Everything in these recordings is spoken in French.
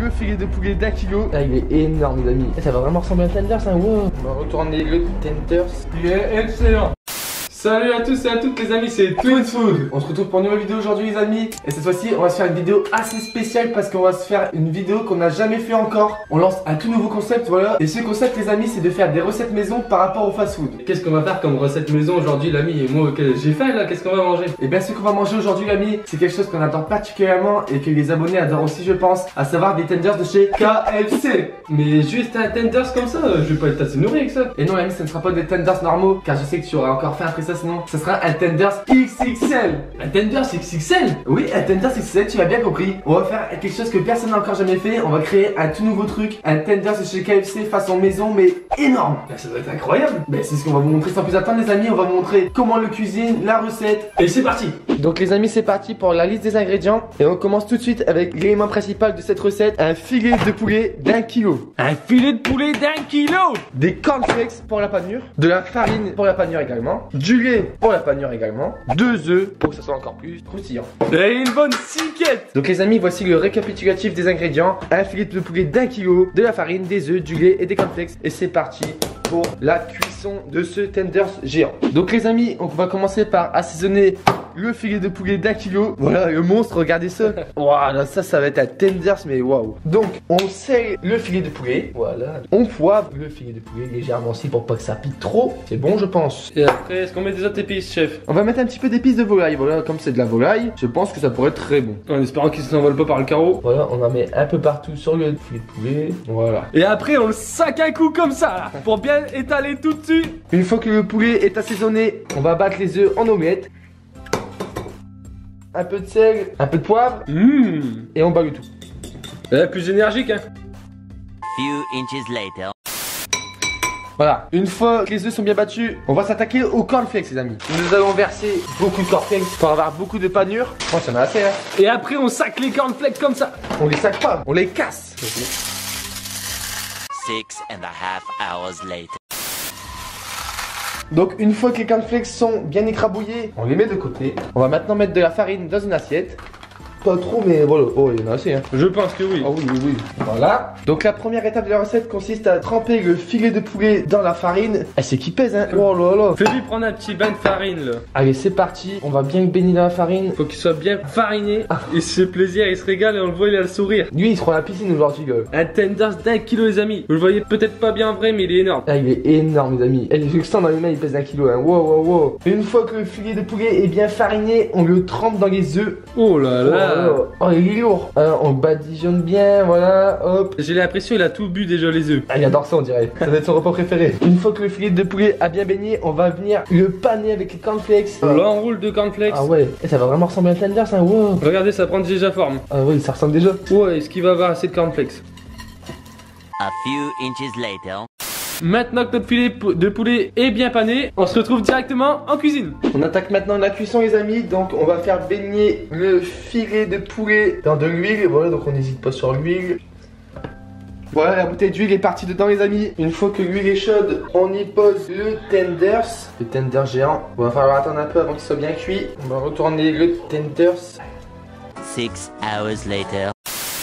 le filet de poulet d'1 kilo. Ah, il est énorme, les amis. Ça va vraiment ressembler à un tenders, hein. Wow. On va retourner le tenders. Il est excellent. Salut à tous et à toutes les amis, c'est Twins Food. On se retrouve pour une nouvelle vidéo aujourd'hui, les amis. Et cette fois-ci, on va se faire une vidéo assez spéciale parce qu'on va se faire une vidéo qu'on n'a jamais fait encore. On lance un tout nouveau concept, voilà. Et ce concept, les amis, c'est de faire des recettes maison par rapport au fast-food. Qu'est-ce qu'on va faire comme recette maison aujourd'hui, l'ami? Et moi, j'ai faim là, qu'est-ce qu'on va manger? Et bien, ce qu'on va manger aujourd'hui, l'ami, c'est quelque chose qu'on adore particulièrement et que les abonnés adorent aussi, je pense, à savoir des tenders de chez KFC. Mais juste un tenders comme ça, je vais pas être assez nourri avec ça. Et non, l'ami, ce ne sera pas des tenders normaux, car je sais que tu auras encore faim après ça, sinon, ce sera un tenders XXL. Un tenders XXL? Oui, un tenders XXL, tu m'as bien compris. On va faire quelque chose que personne n'a encore jamais fait. On va créer un tout nouveau truc, un tenders de chez KFC façon maison, mais énorme. Bah, ça doit être incroyable. Ben, c'est ce qu'on va vous montrer sans plus attendre, les amis. On va vous montrer comment le cuisine, la recette. Et c'est parti. Donc, les amis, c'est parti pour la liste des ingrédients. Et on commence tout de suite avec l'élément principal de cette recette, un filet de poulet d'1 kilo. Un filet de poulet d'1 kilo. Des cornflakes pour la panure, de la farine pour la panure également, du lait pour la panure également, 2 œufs pour que ça soit encore plus croustillant. Et une bonne ciquette. Donc les amis, voici le récapitulatif des ingrédients. Un filet de poulet d'1 kilo, de la farine, des œufs, du lait et des cornflakes. Et c'est parti pour la cuisson de ce tenders géant. Donc les amis, on va commencer par assaisonner le filet de poulet d'1 kilo. Voilà le monstre, regardez ça. Waouh, ça va être un tenders, mais waouh. Donc on sait le filet de poulet. Voilà. On poivre le filet de poulet légèrement aussi pour pas que ça pique trop. C'est bon, je pense. Et après, est-ce qu'on met des autres épices, chef? On va mettre un petit peu d'épices de volaille. Voilà, comme c'est de la volaille, je pense que ça pourrait être très bon. En espérant qu'il ne s'envole pas par le carreau. Voilà, on en met un peu partout sur le filet de poulet. Voilà. Et après, on le sac un coup comme ça, là, pour bien étaler tout dessus. Une fois que le poulet est assaisonné, on va battre les œufs en omelette. Un peu de sel, un peu de poivre. Et on bat le tout. Plus énergique, hein. Few inches later. Voilà, une fois que les œufs sont bien battus, on va s'attaquer aux cornflakes, les amis. Nous allons verser beaucoup de cornflakes pour avoir beaucoup de panure. Je pense qu'il y en a assez, hein. Et après, on sac les cornflakes comme ça. On les sac pas, on les casse. 6.5 hours later. Donc une fois que les cornflakes sont bien écrabouillés, on les met de côté. On va maintenant mettre de la farine dans une assiette. Pas trop, mais voilà. Oh, il y en a assez, hein. Je pense que oui. Ah oui, oui, oui. Voilà. Donc la première étape de la recette consiste à tremper le filet de poulet dans la farine. Eh, c'est qui pèse, hein. Oh là là. Fais-lui prendre un petit bain de farine, là. Allez, c'est parti. On va bien le baigner dans la farine. Faut qu'il soit bien fariné. Il se fait plaisir, il se régale et on le voit, il a le sourire. Lui, il se rend à la piscine aujourd'hui, gars. Un tenders d'1 kilo, les amis. Vous le voyez peut-être pas bien en vrai, mais il est énorme. Ah, il est énorme, les amis. Et le sang dans les mains, il pèse 1 kilo, hein. Wow, wow, wow. Une fois que le filet de poulet est bien fariné, on le trempe dans les œufs. Oh là là. Oh, il est lourd. On le badigeonne bien, voilà, hop. J'ai l'impression qu'il a tout bu déjà les œufs. Ah, il adore ça, on dirait. Ça va être son repas préféré. Une fois que le filet de poulet a bien baigné, on va venir le paner avec les cornflakes. L'enroule de cornflakes. Ah ouais, et ça va vraiment ressembler à un tenders, hein. Wow. Regardez, ça prend déjà forme. Ah oui, ça ressemble déjà. Ouais, est-ce qu'il va avoir assez de cornflakes? A few inches later. Maintenant que notre filet de poulet est bien pané, on se retrouve directement en cuisine. On attaque maintenant la cuisson, les amis. Donc on va faire baigner le filet de poulet dans de l'huile. Voilà, donc on n'hésite pas sur l'huile. Voilà, la bouteille d'huile est partie dedans, les amis. Une fois que l'huile est chaude, on y pose le tenders. Le tender géant. On va falloir attendre un peu avant qu'il soit bien cuit. On va retourner le tenders. 6 hours later.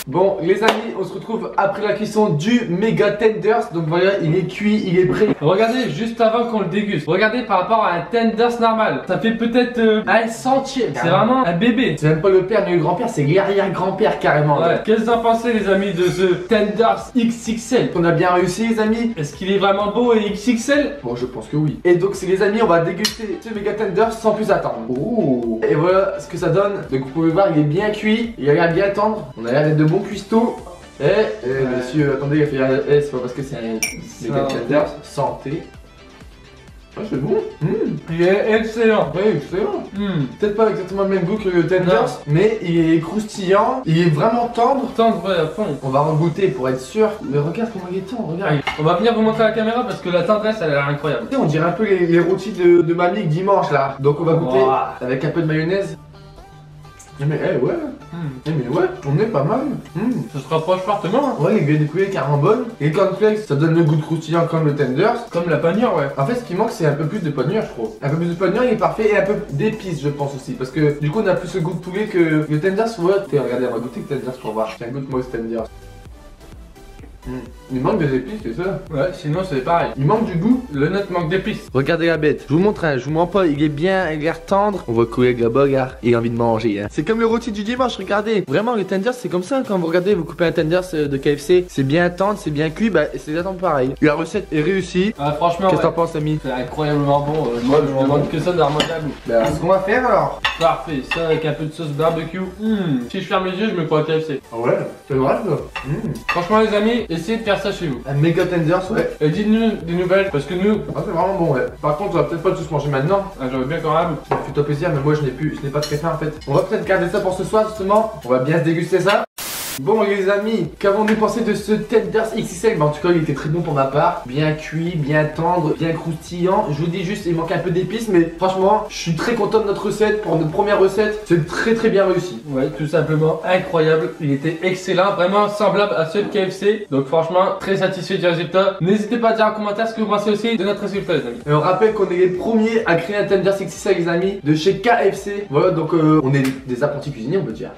Bon, les amis, on se retrouve après la cuisson du méga tenders. Donc voilà, il est cuit, il est prêt. Regardez, juste avant qu'on le déguste, regardez par rapport à un tenders normal. Ça fait peut-être un centième. C'est vraiment un bébé. C'est même pas le père ni le grand-père, c'est l'arrière-grand-père carrément. Ouais. Qu'est-ce que vous en pensez, les amis, de ce tenders XXL? On a bien réussi, les amis. Est-ce qu'il est vraiment beau et XXL? Bon, je pense que oui. Et donc, c'est les amis, on va déguster ce méga tenders sans plus attendre. Oh. Et voilà ce que ça donne. Donc, vous pouvez voir, il est bien cuit, il a l'air bien tendre. On a l'air d'être de bons cuistots. Monsieur, attendez, il a fait c'est pas parce que c'est un méga tenders. Santé. Ah, c'est bon. Il est excellent. Oui, excellent. Peut-être pas exactement le même goût que le tenders, mais il est croustillant, il est vraiment tendre. Tendre, ouais, à fond. On va en goûter pour être sûr. Mais regarde comment il est tendre, regarde. On va venir vous montrer la caméra parce que la tendresse, elle a l'air incroyable. On dirait un peu les rôtis de mamie dimanche là. Donc on va goûter avec un peu de mayonnaise. Mais ouais. Mais ouais, on est pas mal. Ça se rapproche fortement. Ouais, les galettes de poulet carrément bonnes. Les cornflakes, ça donne le goût de croustillant comme le tenders. Comme la panure, ouais. En fait, ce qui manque, c'est un peu plus de panure, je trouve. Un peu plus de panure, il est parfait. Et un peu d'épices, je pense aussi. Parce que du coup, on a plus le goût de poulet que le tenders. Ouais, regardez, on va goûter le tenders pour voir. Tiens, goûte-moi ce tenders. Il manque des épices, c'est ça? Ouais, sinon c'est pareil. Il manque du goût. Le nôtre manque d'épices. Regardez la bête, je vous montre, je vous mens pas, il est bien, il a l'air tendre. On voit couler avec la bagarre, il a envie de manger. C'est comme le rôti du dimanche, regardez. Vraiment, les tenders, c'est comme ça. Quand vous regardez, vous coupez un tenders de KFC, c'est bien tendre, c'est bien cuit, bah c'est exactement pareil. La recette est réussie. Ah, franchement, Qu'est-ce que t'en penses, ami? c'est incroyablement bon. Moi, je demande que ça de remonter à bout. Bah, ce qu'on va faire alors. Parfait, ça avec un peu de sauce barbecue. Si je ferme les yeux, je me crois KFC. Ah ouais, c'est vrai ça. Franchement, les amis, essayez de faire ça chez vous. Un méga tenders, ouais. Et dites-nous des nouvelles, parce que nous, Ah, c'est vraiment bon, ouais. Par contre, on va peut-être pas tous manger maintenant. j'aurais bien quand même. Fais-toi plaisir, mais moi je n'ai pas très faim en fait. On va peut-être garder ça pour ce soir justement. On va bien se déguster ça. Bon les amis, qu'avons-nous pensé de ce tenders XXL? Bah, en tout cas il était très bon pour ma part. Bien cuit, bien tendre, bien croustillant. Je vous dis juste il manque un peu d'épices, mais franchement je suis très content de notre recette. Pour notre première recette, c'est très bien réussi. Ouais, tout simplement incroyable. Il était excellent, vraiment semblable à ceux de KFC. Donc franchement, très satisfait du résultat. N'hésitez pas à dire en commentaire ce que vous pensez aussi de notre résultat, les amis. Et on rappelle qu'on est les premiers à créer un tenders XXL les amis, de chez KFC. Voilà, donc on est des apprentis cuisiniers on peut dire.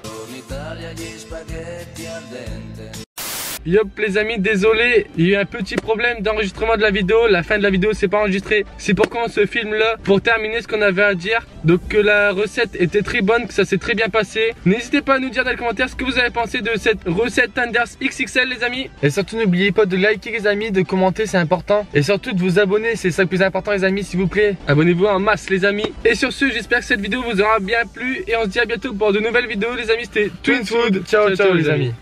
Yop les amis, désolé, il y a eu un petit problème d'enregistrement de la vidéo. La fin de la vidéo s'est pas enregistrée. C'est pourquoi on se filme là, pour terminer ce qu'on avait à dire. Donc que la recette était très bonne, que ça s'est très bien passé. N'hésitez pas à nous dire dans les commentaires ce que vous avez pensé de cette recette tenders XXL les amis. Et surtout n'oubliez pas de liker les amis, de commenter, c'est important. Et surtout de vous abonner, c'est ça le plus important les amis, s'il vous plaît. Abonnez-vous en masse les amis. Et sur ce, j'espère que cette vidéo vous aura bien plu. Et on se dit à bientôt pour de nouvelles vidéos les amis. C'était Twins Food. Ciao ciao les amis.